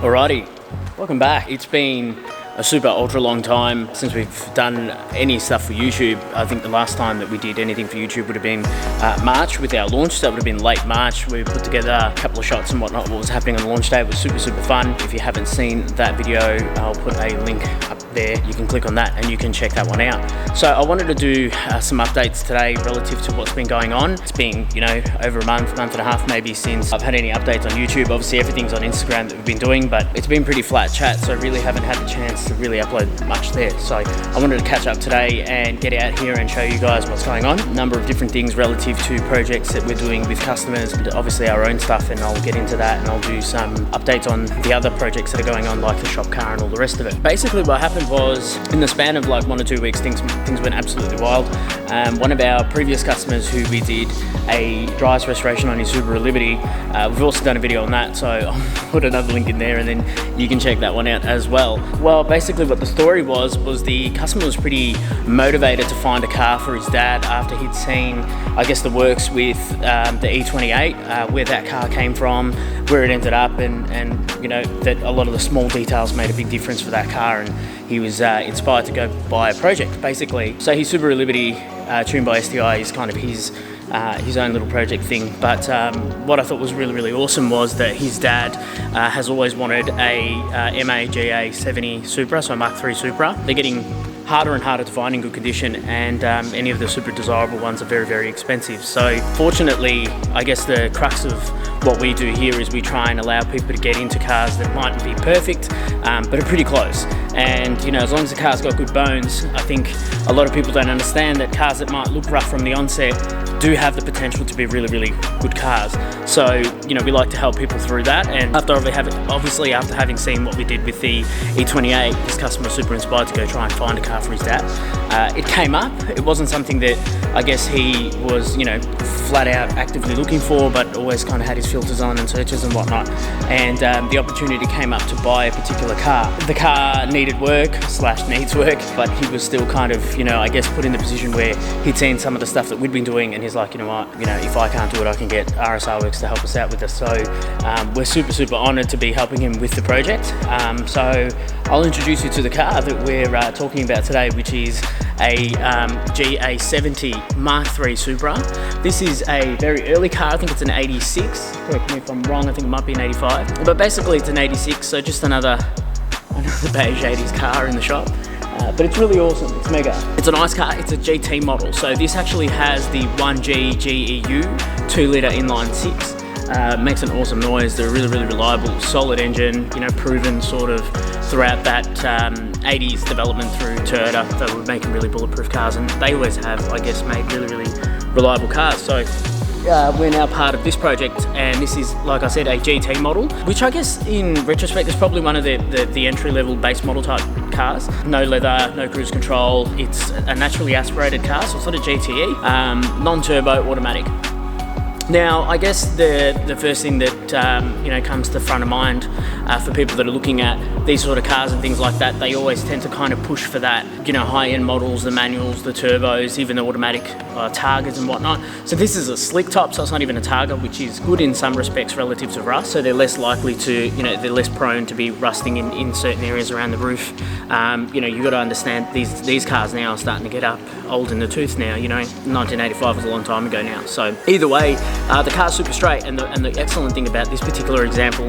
Alrighty, welcome back. It's been a super ultra long time since we've done any stuff for YouTube. I think the last time that we did anything for YouTube would have been March with our launch. That would have been late March. We put together a couple of shots and whatnot. What was happening on launch day. It was super fun. If you haven't seen that video, I'll put a link up there. You can click on that and you can check that one out. So I wanted to do some updates today relative to what's been going on. It's been, over a month and a half maybe since I've had any updates on YouTube. Obviously everything's on Instagram that we've been doing, but it's been pretty flat chat, so I really haven't had the chance to really upload much there. So I wanted to catch up today and get out here and show you guys what's going on. A number of different things relative to projects that we're doing with customers, and obviously our own stuff, and I'll get into that and I'll do some updates on the other projects that are going on, like the shop car and all the rest of it. Basically what happened was, in the span of like 1 or 2 weeks, things went absolutely wild. One of our previous customers who we did a drives restoration on his Subaru Liberty, we've also done a video on that, so I'll put another link in there and then you can check that one out as well. Well, basically what the story was the customer was pretty motivated to find a car for his dad after he'd seen, I guess, the works with the E28, where that car came from, where it ended up, and that a lot of the small details made a big difference for that car, and he was inspired to go buy a project, basically. So his Subaru Liberty, tuned by STI, is kind of his own little project thing. But what I thought was really awesome was that his dad has always wanted a MA 70 Supra, so a Mark III Supra. They're getting harder and harder to find in good condition, and any of the super desirable ones are very expensive. So fortunately, I guess the crux of what we do here is we try and allow people to get into cars that mightn't be perfect, but are pretty close. And as long as the car's got good bones, I think a lot of people don't understand that cars that might look rough from the onset do have the potential to be really good cars. So we like to help people through that. And after having seen what we did with the E28, this customer was super inspired to go try and find a car for his dad. It came up. It wasn't something that I guess he was flat out actively looking for, but always kind of had his filters on and searches and whatnot. And the opportunity came up to buy a particular car. The car needed work / needs work, but he was still kind of I guess put in the position where he'd seen some of the stuff that we'd been doing, and he's like, if I can't do it, I can get RSR Works to help us out with this. So we're super honored to be helping him with the project. So I'll introduce you to the car that we're talking about today, which is a GA70 Mark III Supra. This is a very early car. I think it's an 86. Correct me if I'm wrong, I think it might be an 85. But basically it's an 86, so just another beige 80s car in the shop. But it's really awesome, it's mega. It's a nice car, it's a GT model. So this actually has the 1G GEU 2-litre inline 6. Makes an awesome noise. They're really reliable, solid engine, proven sort of throughout that 80s development through Toyota. They were making really bulletproof cars, and they always have, I guess, made really reliable cars. So we're now part of this project, and this is, like I said, a GT model, which I guess in retrospect is probably one of the entry-level base model type cars. No leather, no cruise control. It's a naturally aspirated car, so it's not a GTE. Non-turbo, automatic. Now, I guess the first thing that comes to front of mind for people that are looking at these sort of cars and things like that, they always tend to kind of push for that, high-end models, the manuals, the turbos, even the automatic Targas and whatnot. So this is a slick top, so it's not even a Targa, which is good in some respects relative to rust. So they're less likely to, they're less prone to be rusting in certain areas around the roof. You've got to understand these cars now are starting to get up old in the tooth now. 1985 was a long time ago now. So either way, the car's super straight, and the excellent thing about this particular example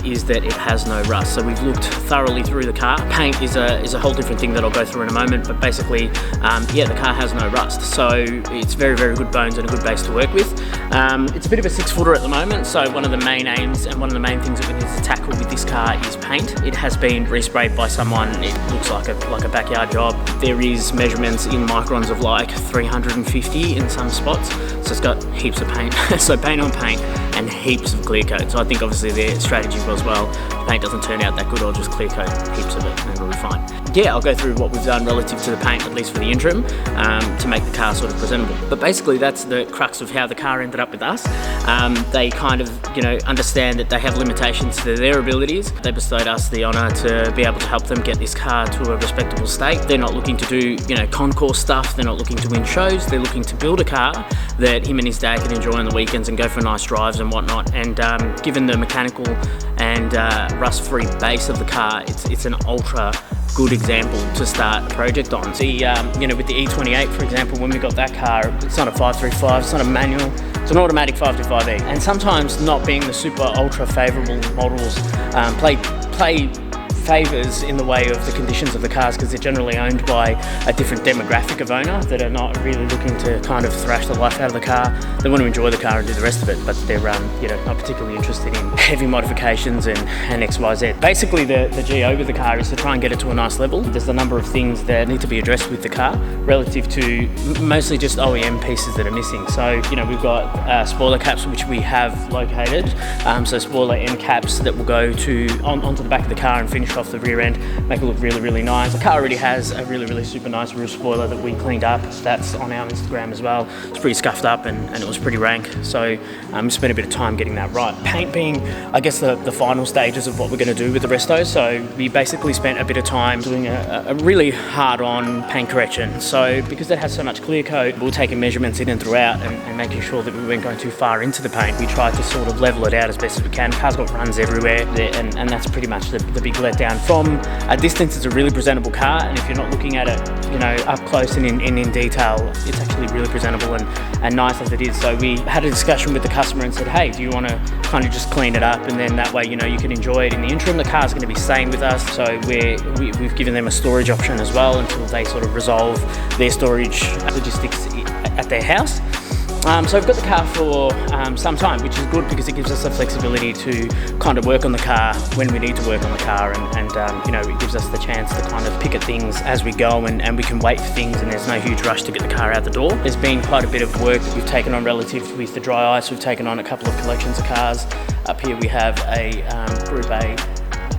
is that it has no rust. So we've looked thoroughly through the car. Paint is a whole different thing that I'll go through in a moment, but basically, the car has no rust. So it's very good bones and a good base to work with. It's a bit of a 6-footer at the moment, so one of the main aims and one of the main things that we need to tackle with this car is paint. It has been resprayed by someone. It looks like a backyard job. There is measurements in microns of like 350 in some spots, so it's got heaps of paint. So paint on paint and heaps of clear coat. So I think obviously their strategy was, well, if paint doesn't turn out that good, I'll just clear coat heaps of it and it'll be fine. Yeah, I'll go through what we've done relative to the paint, at least for the interim, to make the car sort of presentable. But basically that's the crux of how the car ended up with us. They kind of, understand that they have limitations to their abilities. They bestowed us the honour to be able to help them get this car to a respectable state. They're not looking to do, concourse stuff. They're not looking to win shows. They're looking to build a car that him and his dad can enjoy on the weekends and go for nice drives and whatnot. And given the mechanical and rust-free base of the car, it's an ultra good example to start a project on. See, you know, with the E28, for example, when we got that car, it's not a 535, it's not a manual, it's an automatic 525e. And sometimes not being the super ultra favorable models play favours in the way of the conditions of the cars, because they're generally owned by a different demographic of owner that are not really looking to kind of thrash the life out of the car. They want to enjoy the car and do the rest of it, but they're you know, not particularly interested in heavy modifications and XYZ. Basically, the GO with the car is to try and get it to a nice level. There's a number of things that need to be addressed with the car relative to mostly just OEM pieces that are missing. So, you know, we've got spoiler caps which we have located, so spoiler end caps that will go onto the back of the car and finish off the rear end, make it look really, really nice. The car already has a really, really super nice roof spoiler that we cleaned up. That's on our Instagram as well. It's pretty scuffed up and it was pretty rank, so we spent a bit of time getting that right. Paint being, I guess, the final stages of what we're going to do with the resto. So we basically spent a bit of time doing a really hard-on paint correction. So because it has so much clear coat, we're taking measurements in and throughout and making sure that we weren't going too far into the paint. We tried to sort of level it out as best as we can. The car's got runs everywhere, and that's pretty much the big letdown. From a distance, it's a really presentable car, and if you're not looking at it, you know, up close and in detail, it's actually really presentable and nice as it is. So we had a discussion with the customer and said, hey, do you want to kind of just clean it up, and then that way, you know, you can enjoy it in the interim. The car's going to be staying with us, so we've given them a storage option as well until they sort of resolve their storage logistics at their house. So we've got the car for some time, which is good because it gives us the flexibility to kind of work on the car when we need to work on the car, and you know, it gives us the chance to kind of pick at things as we go, and we can wait for things, and there's no huge rush to get the car out the door. There's been quite a bit of work that we've taken on relative with the dry ice. We've taken on a couple of collections of cars. Up here we have a Group A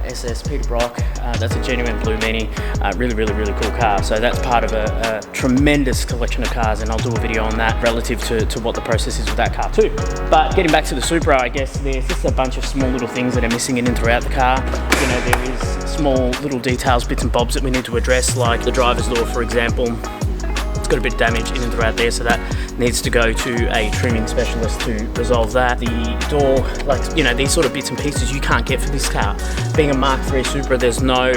SS Peter Brock. That's a genuine blue Mini, really, really, really cool car. So that's part of a tremendous collection of cars, and I'll do a video on that relative to what the process is with that car too. But getting back to the Supra, I guess there's just a bunch of small little things that are missing in and throughout the car. You know, there is small little details, bits and bobs that we need to address, like the driver's door, for example. Got a bit of damage in and throughout there, so that needs to go to a trimming specialist to resolve that. The door, like, you know, these sort of bits and pieces you can't get for this car. Being a Mark III Supra, there's no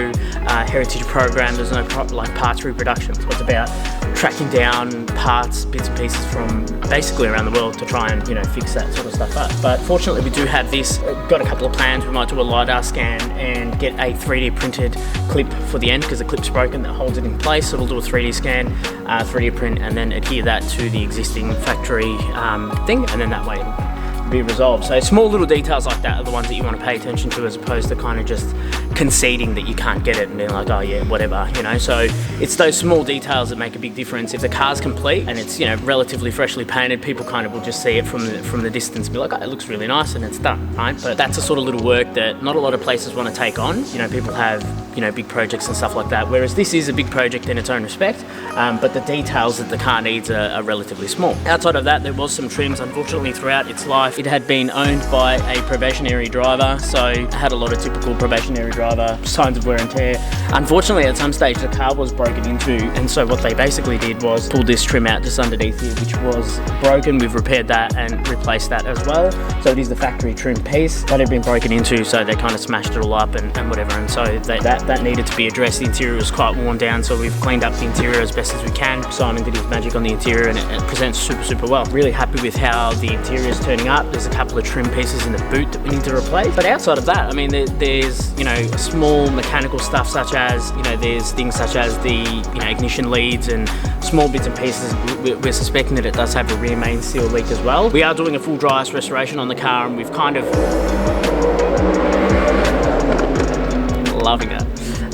heritage program, there's no parts reproduction. So it's about tracking down parts, bits and pieces from basically around the world to try and, you know, fix that sort of stuff up. But fortunately we do have this. Got a couple of plans. We might do a LiDAR scan and get a 3D printed clip for the end, because the clip's broken that holds it in place. So we'll do a 3D scan, 3D print, and then adhere that to the existing factory thing, and then that way it'll be resolved. So small little details like that are the ones that you want to pay attention to, as opposed to kind of just conceding that you can't get it and being like, oh yeah, whatever, you know. So it's those small details that make a big difference. If the car's complete and it's, you know, relatively freshly painted, people kind of will just see it from the distance and be like, oh, it looks really nice, and it's done, right? But that's the sort of little work that not a lot of places want to take on. You know, people have, you know, big projects and stuff like that, whereas this is a big project in its own respect, but the details that the car needs are relatively small. Outside of that, there was some trims. Unfortunately, throughout its life, it had been owned by a probationary driver, so it had a lot of typical probationary driver signs of wear and tear. Unfortunately, at some stage, the car was broken into, and so what they basically did was pull this trim out just underneath here, which was broken. We've repaired that and replaced that as well. So it is the factory trim piece that had been broken into, so they kind of smashed it all up and whatever, and so that needed to be addressed. The interior was quite worn down, so we've cleaned up the interior as best as we can. Simon did his magic on the interior, and it presents super, super well. Really happy with how the interior is turning up. There's a couple of trim pieces in the boot that we need to replace, but outside of that, I mean, there's, you know, small mechanical stuff, such as, you know, there's things such as the, you know, ignition leads and small bits and pieces. We're suspecting that it does have a rear main seal leak as well. We are doing a full dry ice restoration on the car, and we've kind of loving it.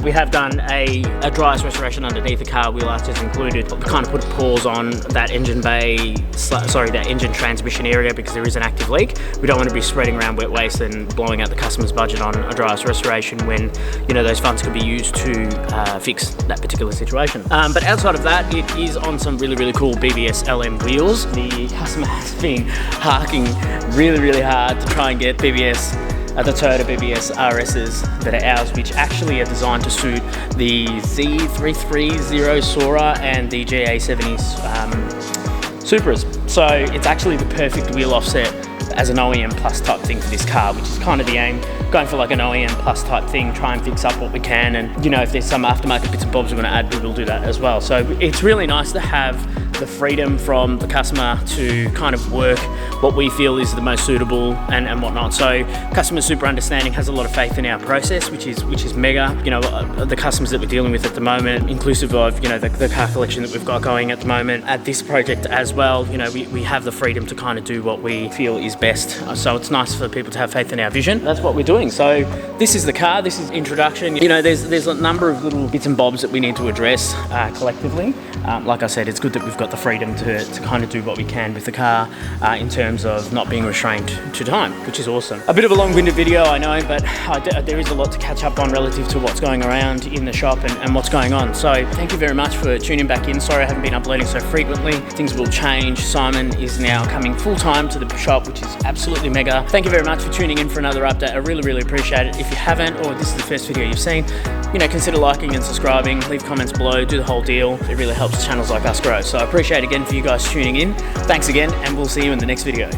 We have done a dry ice restoration underneath the car, wheel arches included. We kind of put a pause on that engine bay, that engine transmission area, because there is an active leak. We don't want to be spreading around wet waste and blowing out the customer's budget on a dry ice restoration when, you know, those funds could be used to fix that particular situation. But outside of that, it is on some really, really cool BBS LM wheels. The customer has been harking really, really hard to try and get BBS, the Toyota BBS RSs that are ours, which actually are designed to suit the Z330 Supra and the GA70s Supras. So it's actually the perfect wheel offset as an OEM plus type thing for this car, which is kind of the aim, going for like an OEM plus type thing, try and fix up what we can, and you know, if there's some aftermarket bits and bobs we're going to add, we will do that as well. So it's really nice to have the freedom from the customer to kind of work what we feel is the most suitable and whatnot. So customer super understanding, has a lot of faith in our process, which is mega. You know, the customers that we're dealing with at the moment, inclusive of, you know, the car collection that we've got going at the moment at this project as well, you know, we have the freedom to kind of do what we feel is best. So it's nice for people to have faith in our vision. That's what we're doing. So this is the car, this is introduction. You know, there's a number of little bits and bobs that we need to address collectively. Like I said, it's good that we've got the freedom to kind of do what we can with the car in terms of not being restrained to time, which is awesome. A bit of a long-winded video, I know, but there is a lot to catch up on relative to what's going around in the shop and what's going on. So thank you very much for tuning back in. Sorry I haven't been uploading so frequently. Things will change. Simon is now coming full-time to the shop, which is absolutely mega. Thank you very much for tuning in for another update. I really, really appreciate it. If you haven't, or this is the first video you've seen, you know, consider liking and subscribing, leave comments below, do the whole deal. It really helps channels like us grow. So I appreciate again for you guys tuning in. Thanks again, and we'll see you in the next video.